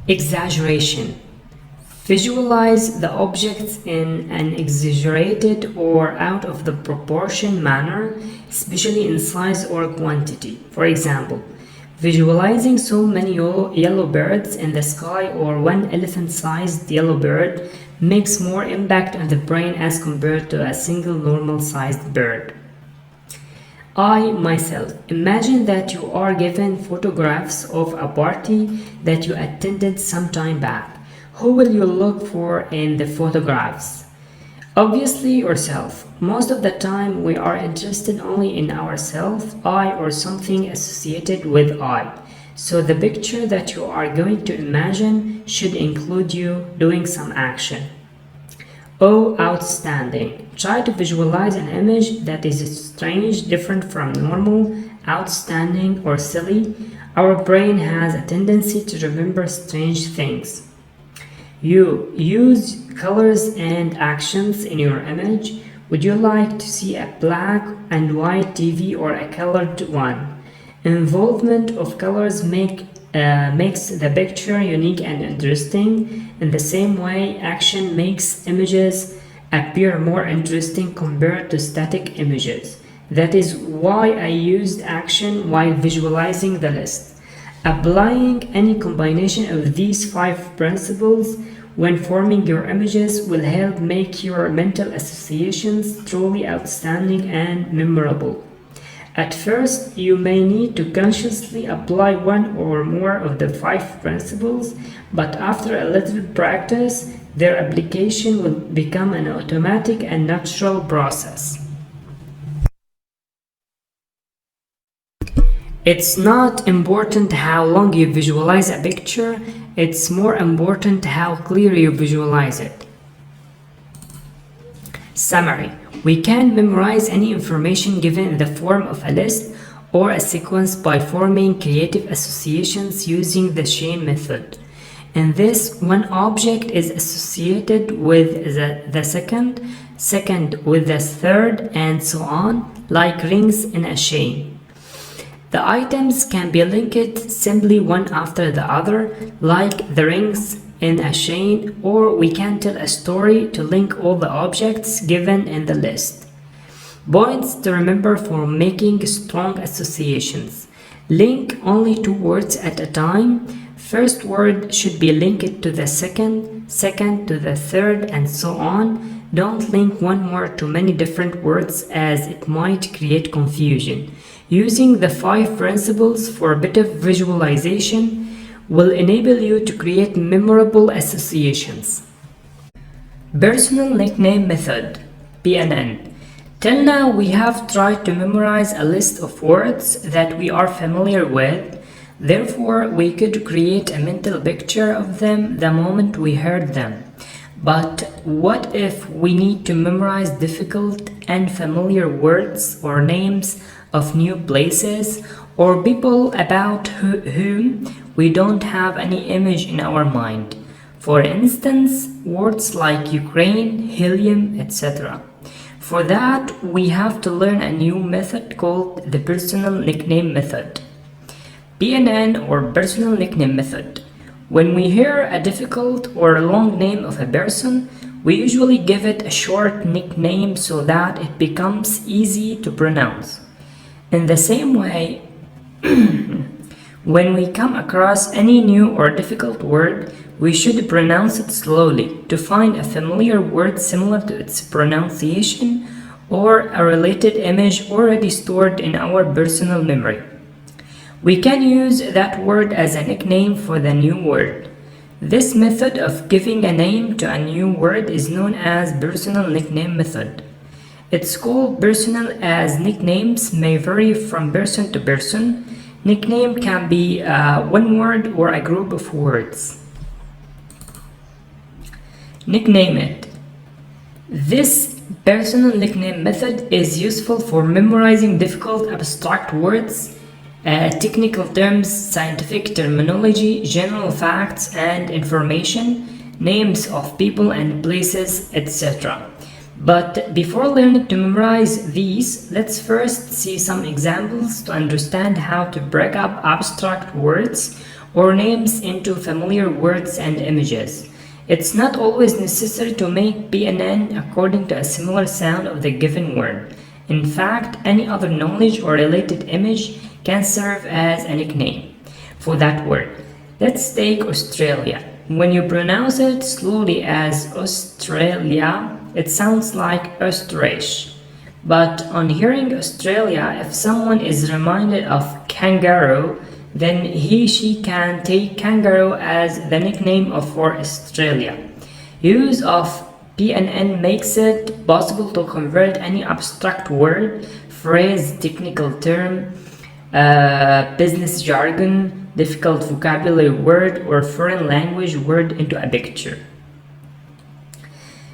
Exaggeration. Visualize the objects in an exaggerated or out of the proportion manner, especially in size or quantity. For example, visualizing so many yellow birds in the sky or one elephant-sized yellow bird makes more impact on the brain as compared to a single normal-sized bird. I myself imagine that you are given photographs of a party that you attended some time back. Who will you look for in the photographs? Obviously yourself. Most of the time we are interested only in ourselves, I, or something associated with I. So the picture that you are going to imagine should include you doing some action. Oh, outstanding. Try to visualize an image that is strange, different from normal, outstanding, or silly. Our brain has a tendency to remember strange things. You use colors and actions in your image. Would you like to see a black and white TV or a colored one? Involvement of colors makes the picture unique and interesting. In the same way, action makes images appear more interesting compared to static images. That is why I used action while visualizing the list. Applying any combination of these 5 principles when forming your images will help make your mental associations truly outstanding and memorable. At first, you may need to consciously apply one or more of the 5 principles, but after a little practice, their application will become an automatic and natural process. It's not important how long you visualize a picture, it's more important how clear you visualize it. Summary. We can memorize any information given in the form of a list or a sequence by forming creative associations using the chain method. In this, one object is associated with the second with the third, and so on, like rings in a chain. The items can be linked simply one after the other, like the rings in a chain, or we can tell a story to link all the objects given in the list. Points to remember for making strong associations. Link only 2 words at a time. First word should be linked to the second to the third, and so on. Don't link one word to many different words as it might create confusion. Using the 5 principles for a bit of visualization will enable you to create memorable associations. Personal Nickname Method, PNN. Till now, we have tried to memorize a list of words that we are familiar with. Therefore, we could create a mental picture of them the moment we heard them. But what if we need to memorize difficult and familiar words or names of new places or people about whom we don't have any image in our mind? For instance, words like Ukraine, helium, etc. For that, we have to learn a new method called the Personal Nickname Method. PNN, or Personal Nickname Method. When we hear a difficult or long name of a person, we usually give it a short nickname so that it becomes easy to pronounce. In the same way, when we come across any new or difficult word, we should pronounce it slowly to find a familiar word similar to its pronunciation or a related image already stored in our personal memory. We can use that word as a nickname for the new word. This method of giving a name to a new word is known as Personal Nickname Method. It's called personal as nicknames may vary from person to person. Nickname can be one word or a group of words. Nickname it. This personal nickname method is useful for memorizing difficult abstract words, technical terms, scientific terminology, general facts and information, names of people and places, etc. But before learning to memorize these, let's first see some examples to understand how to break up abstract words or names into familiar words and images. It's not always necessary to make PNN according to a similar sound of the given word. In fact, any other knowledge or related image can serve as a nickname for that word. Let's take Australia. When you pronounce it slowly as Australia, it sounds like Österreich. But on hearing Australia, if someone is reminded of kangaroo, then he/she can take kangaroo as the nickname for Australia. Use of PNN makes it possible to convert any abstract word, phrase, technical term, business jargon, difficult vocabulary word, or foreign language word into a picture.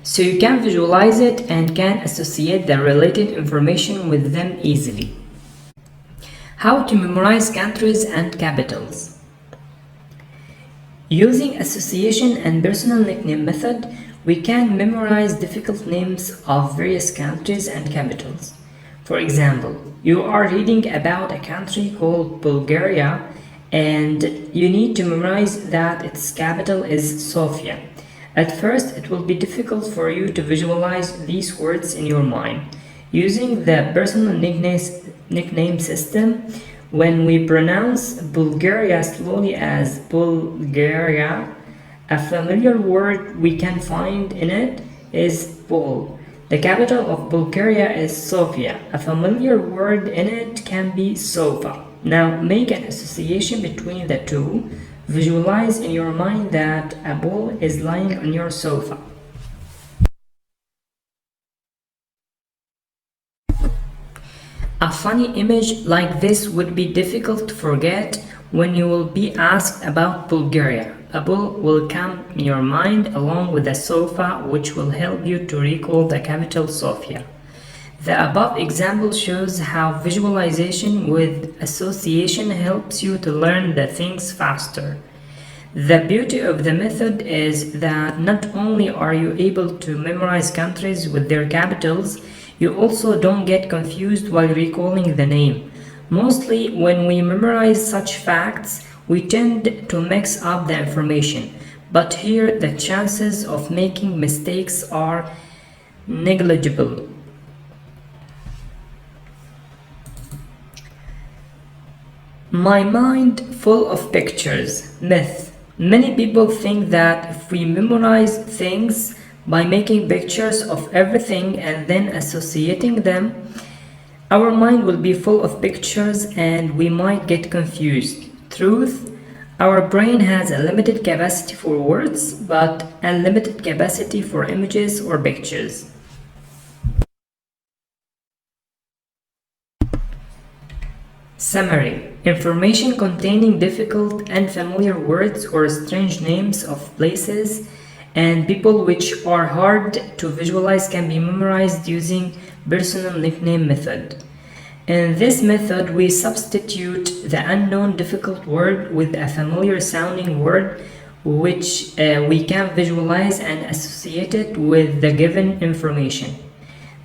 So you can visualize it and can associate the related information with them easily. How to memorize countries and capitals. Using association and personal nickname method, we can memorize difficult names of various countries and capitals. For example, you are reading about a country called Bulgaria and you need to memorize that its capital is Sofia. At first, it will be difficult for you to visualize these words in your mind. Using the personal nickname system, when we pronounce Bulgaria slowly as Bulgaria, a familiar word we can find in it is Bul. The capital of Bulgaria is Sofia. A familiar word in it can be Sofa. Now make an association between the two. Visualize in your mind that a bull is lying on your sofa. A funny image like this would be difficult to forget when you will be asked about Bulgaria. A bull will come in your mind along with a sofa, which will help you to recall the capital Sofia. The above example shows how visualization with association helps you to learn the things faster. The beauty of the method is that not only are you able to memorize countries with their capitals, you also don't get confused while recalling the name. Mostly when we memorize such facts, we tend to mix up the information, but here the chances of making mistakes are negligible. My mind full of pictures. Myth. Many people think that if we memorize things by making pictures of everything and then associating them, our mind will be full of pictures and we might get confused. Truth, our brain has a limited capacity for words, but unlimited capacity for images or pictures. Summary. Information containing difficult and familiar words or strange names of places and people which are hard to visualize can be memorized using personal nickname method. In this method, we substitute the unknown difficult word with a familiar sounding word which we can visualize and associate it with the given information.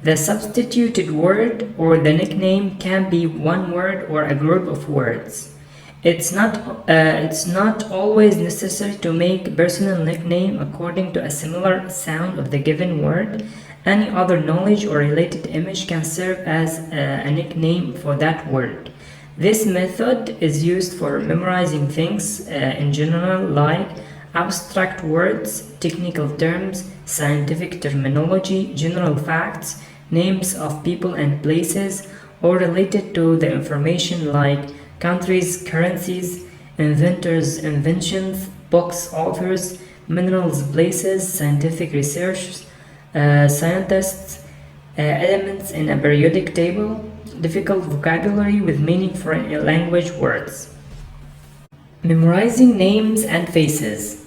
The substituted word or the nickname can be one word or a group of words. It's not always necessary to make personal nickname according to a similar sound of the given word. Any other knowledge or related image can serve as a nickname for that word. This method is used for memorizing things in general, like abstract words, technical terms, scientific terminology, general facts, names of people and places, or related to the information like countries, currencies, inventors, inventions, books, authors, minerals, places, scientific research, scientists, elements in a periodic table, difficult vocabulary with meaning for language words. Memorizing names and faces.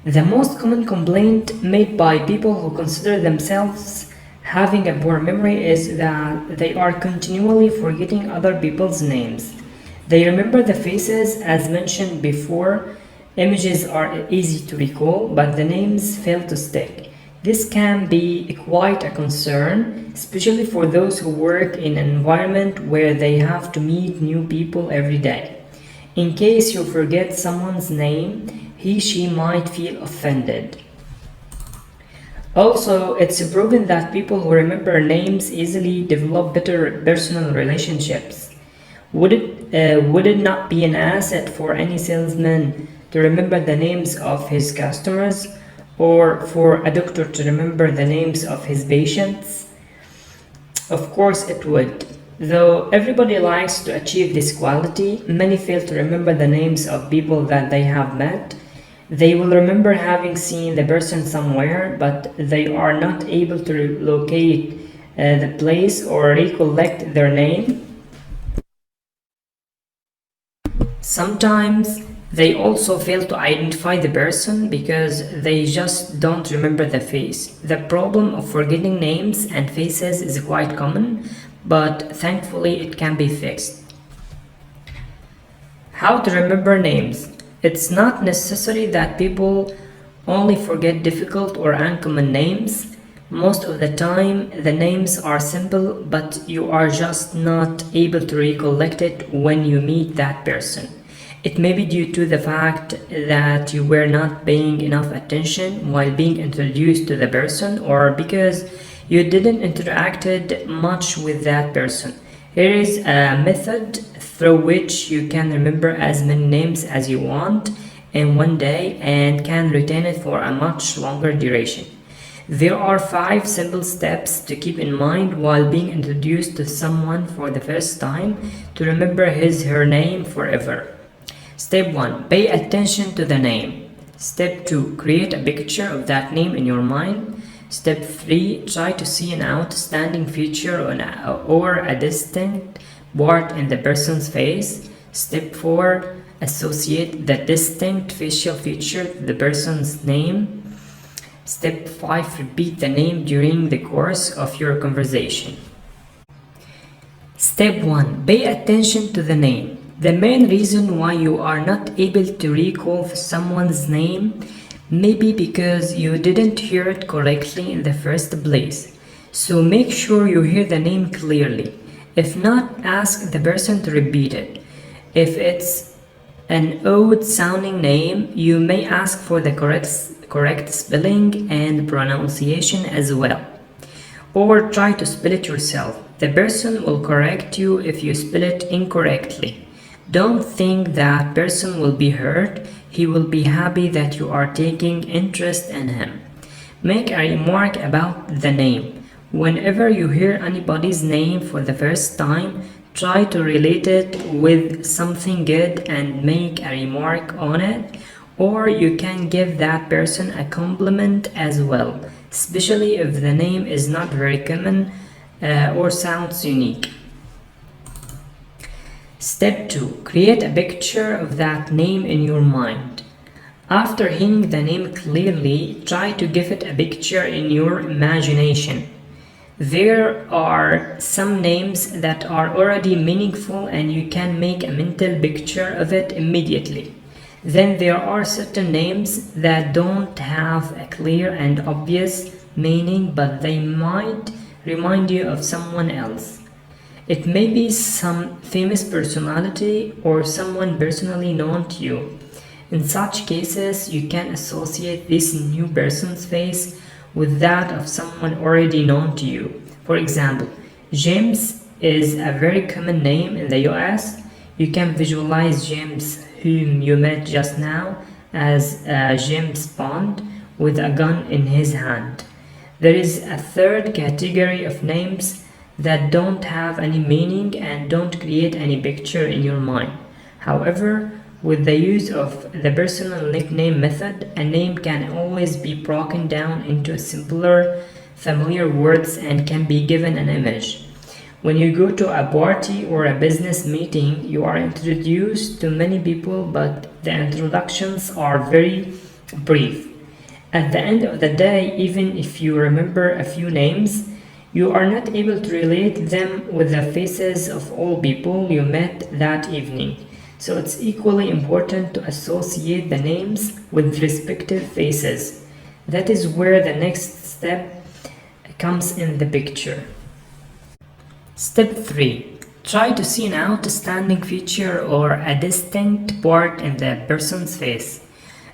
The most common complaint made by people who consider themselves having a poor memory is that they are continually forgetting other people's names. They remember the faces as mentioned before. Images are easy to recall, but the names fail to stick. This can be quite a concern, especially for those who work in an environment where they have to meet new people every day. In case you forget someone's name, she might feel offended. Also, it's proven that people who remember names easily develop better personal relationships. Would it not be an asset for any salesman to remember the names of his customers, or for a doctor to remember the names of his patients? Of course it would. Though everybody likes to achieve this quality, many fail to remember the names of people that they have met. They will remember having seen the person somewhere, but they are not able to locate the place or recollect their name. Sometimes they also fail to identify the person because they just don't remember the face. The problem of forgetting names and faces is quite common, but thankfully it can be fixed. How to remember names? It's not necessary that people only forget difficult or uncommon names. Most of the time, the names are simple, but you are just not able to recollect it when you meet that person. It may be due to the fact that you were not paying enough attention while being introduced to the person, or because you didn't interacted much with that person. Here is a method through which you can remember as many names as you want in one day and can retain it for a much longer duration. There are 5 simple steps to keep in mind while being introduced to someone for the first time to remember her name forever. Step 1. Pay attention to the name. Step 2. Create a picture of that name in your mind. Step 3. Try to see an outstanding feature or a distinct part in the person's face. Step 4. Associate the distinct facial feature to the person's name. Step 5. Repeat the name during the course of your conversation. Step 1. Pay attention to the name. The main reason why you are not able to recall someone's name may be because you didn't hear it correctly in the first place. So make sure you hear the name clearly. If not, ask the person to repeat it. If it's an odd sounding name, you may ask for the correct spelling and pronunciation as well. Or try to spell it yourself. The person will correct you if you spell it incorrectly. Don't think that person will be hurt. He will be happy that you are taking interest in him. Make a remark about the name. Whenever you hear anybody's name for the first time, try to relate it with something good and make a remark on it. Or you can give that person a compliment as well, especially if the name is not very common or sounds unique. Step 2. Create a picture of that name in your mind. After hearing the name clearly, try to give it a picture in your imagination. There are some names that are already meaningful and you can make a mental picture of it immediately. Then there are certain names that don't have a clear and obvious meaning, but they might remind you of someone else. It may be some famous personality or someone personally known to you. In such cases, you can associate this new person's face with that of someone already known to you. For example, James is a very common name in the US. You can visualize James, whom you met just now, as James Bond with a gun in his hand. There is a third category of names that don't have any meaning and don't create any picture in your mind. However, with the use of the personal nickname method, a name can always be broken down into simpler, familiar words and can be given an image. When you go to a party or a business meeting, you are introduced to many people, but the introductions are very brief. At the end of the day, even if you remember a few names, you are not able to relate them with the faces of all people you met that evening. So it's equally important to associate the names with respective faces. That is where the next step comes in the picture. Step 3. Try to see an outstanding feature or a distinct part in the person's face.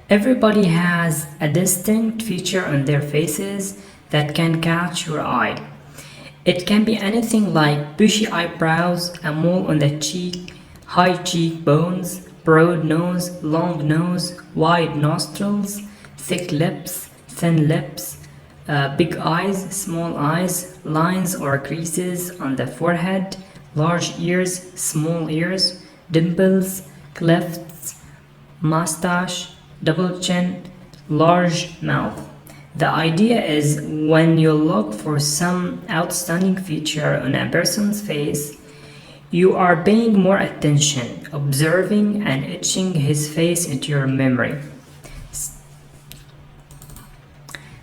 Everybody has a distinct feature on their faces that can catch your eye. It can be anything like bushy eyebrows, a mole on the cheek, high cheekbones, broad nose, long nose, wide nostrils, thick lips, thin lips, big eyes, small eyes, lines or creases on the forehead, large ears, small ears, dimples, clefts, mustache, double chin, large mouth. The idea is when you look for some outstanding feature on a person's face, you are paying more attention, observing and etching his face into your memory.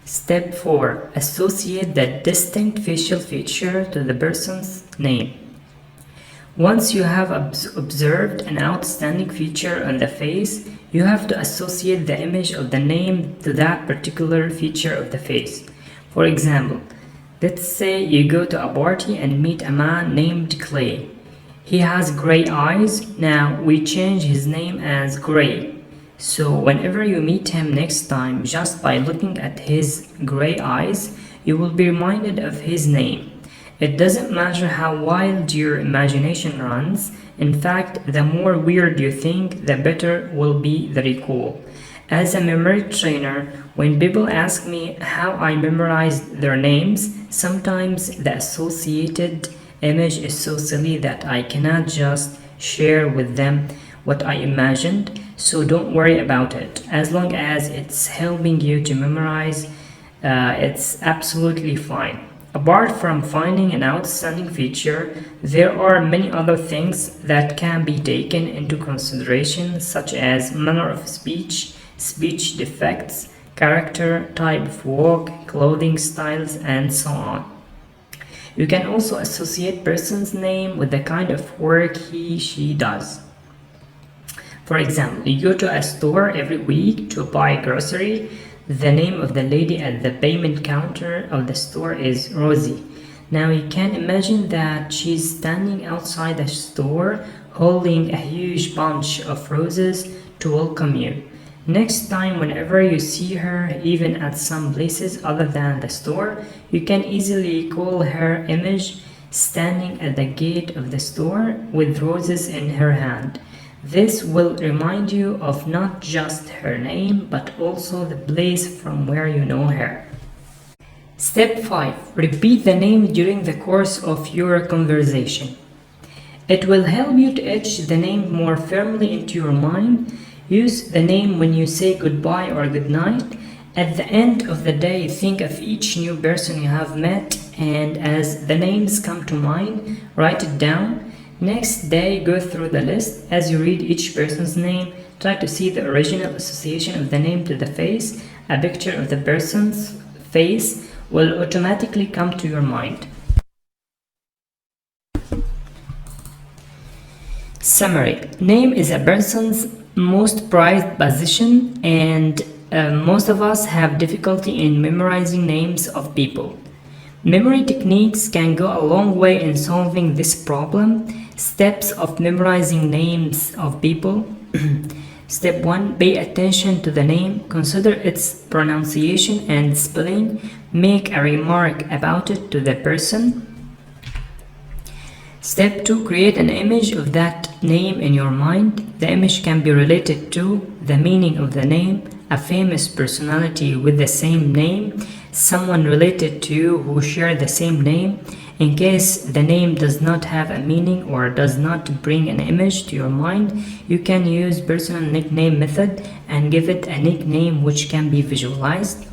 Step 4. Associate the distinct facial feature to the person's name. Once you have observed an outstanding feature on the face, you have to associate the image of the name to that particular feature of the face. For example, let's say you go to a party and meet a man named Clay. He has gray eyes. Now we change his name as Gray. So whenever you meet him next time, just by looking at his gray eyes, you will be reminded of his name. It doesn't matter how wild your imagination runs. In fact, the more weird you think, the better will be the recall. As a memory trainer, when people ask me how I memorized their names, sometimes the associated image is so silly that I cannot just share with them what I imagined. So don't worry about it. As long as it's helping you to memorize, it's absolutely fine. Apart from finding an outstanding feature, there are many other things that can be taken into consideration, such as manner of speech, speech defects, character, type of walk, clothing styles, and so on. You can also associate person's name with the kind of work he/she does. For example, you go to a store every week to buy grocery. The name of the lady at the payment counter of the store is Rosie. Now you can imagine that she's standing outside the store holding a huge bunch of roses to welcome you. Next time, whenever you see her, even at some places other than the store, you can easily recall her image standing at the gate of the store with roses in her hand. This will remind you of not just her name, but also the place from where you know her. Step 5. Repeat the name during the course of your conversation. It will help you to etch the name more firmly into your mind. Use the name when you say goodbye or goodnight. At the end of the day, think of each new person you have met, and as the names come to mind, write it down. Next day, go through the list. As you read each person's name, try to see the original association of the name to the face. A picture of the person's face will automatically come to your mind. Summary. Name is a person's most prized possession, and most of us have difficulty in memorizing names of people. Memory techniques can go a long way in solving this problem. Steps of memorizing names of people. Step 1. Pay attention to the name. Consider its pronunciation and spelling. Make a remark about it to the person. Step 2. Create an image of that name in your mind. The image can be related to the meaning of the name, a famous personality with the same name, someone related to you who share the same name. In case the name does not have a meaning or does not bring an image to your mind, you can use personal nickname method and give it a nickname which can be visualized.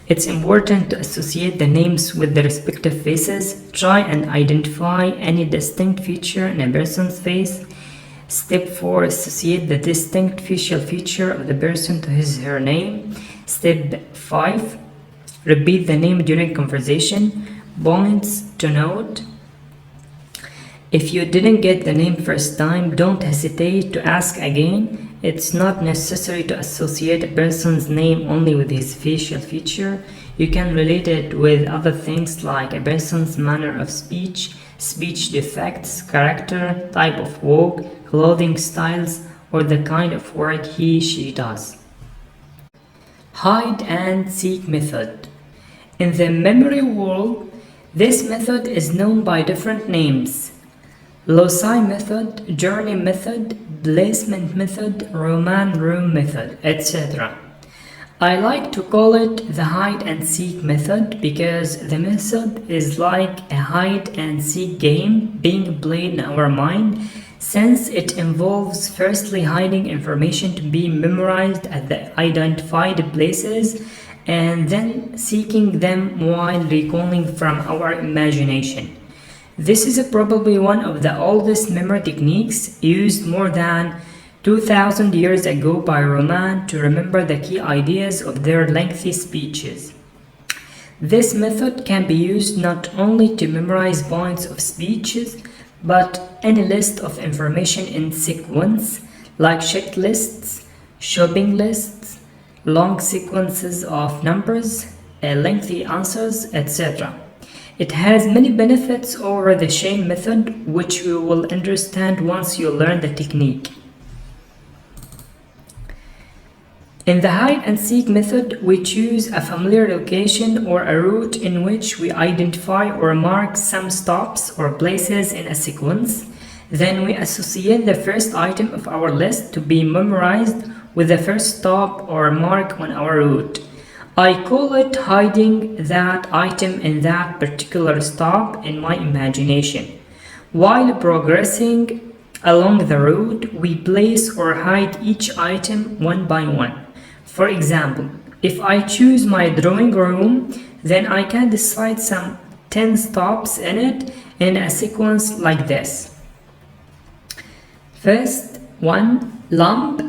It's important to associate the names with the respective faces. Try and identify any distinct feature in a person's face. Step 4. Associate the distinct facial feature of the person to his/her name. Step 5. Repeat the name during conversation. Points to note. If you didn't get the name first time, don't hesitate to ask again. It's not necessary to associate a person's name only with his facial feature. You can relate it with other things like a person's manner of speech, speech defects, character, type of walk, clothing styles, or the kind of work he/she does. Hide and seek method. In the memory world, this method is known by different names: loci method, journey method, placement method, Roman room method, etc. I like to call it the hide and seek method because the method is like a hide and seek game being played in our mind, since it involves firstly hiding information to be memorized at the identified places and then seeking them while recalling from our imagination. This is probably one of the oldest memory techniques, used more than 2000 years ago by Romans to remember the key ideas of their lengthy speeches. This method can be used not only to memorize points of speeches, but any list of information in sequence, like checklists, shopping lists, long sequences of numbers, lengthy answers, etc. It has many benefits over the chain method, which you will understand once you learn the technique. In the hide and seek method, we choose a familiar location or a route in which we identify or mark some stops or places in a sequence. Then we associate the first item of our list to be memorized with the first stop or mark on our route. I call it hiding that item in that particular stop in my imagination. While progressing along the route, we place or hide each item one by one. For example, if I choose my drawing room, then I can decide some 10 stops in it in a sequence like this. First, 1 lamp,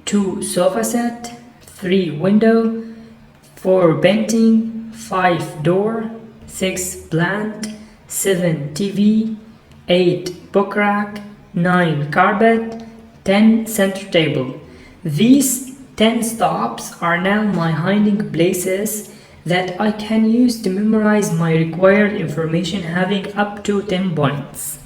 2 sofa set, 3 window, 4 painting, 5 door, 6 plant, 7 TV, 8 book rack, 9 carpet, 10 center table. These 10 stops are now my hiding places that I can use to memorize my required information, having up to 10 points.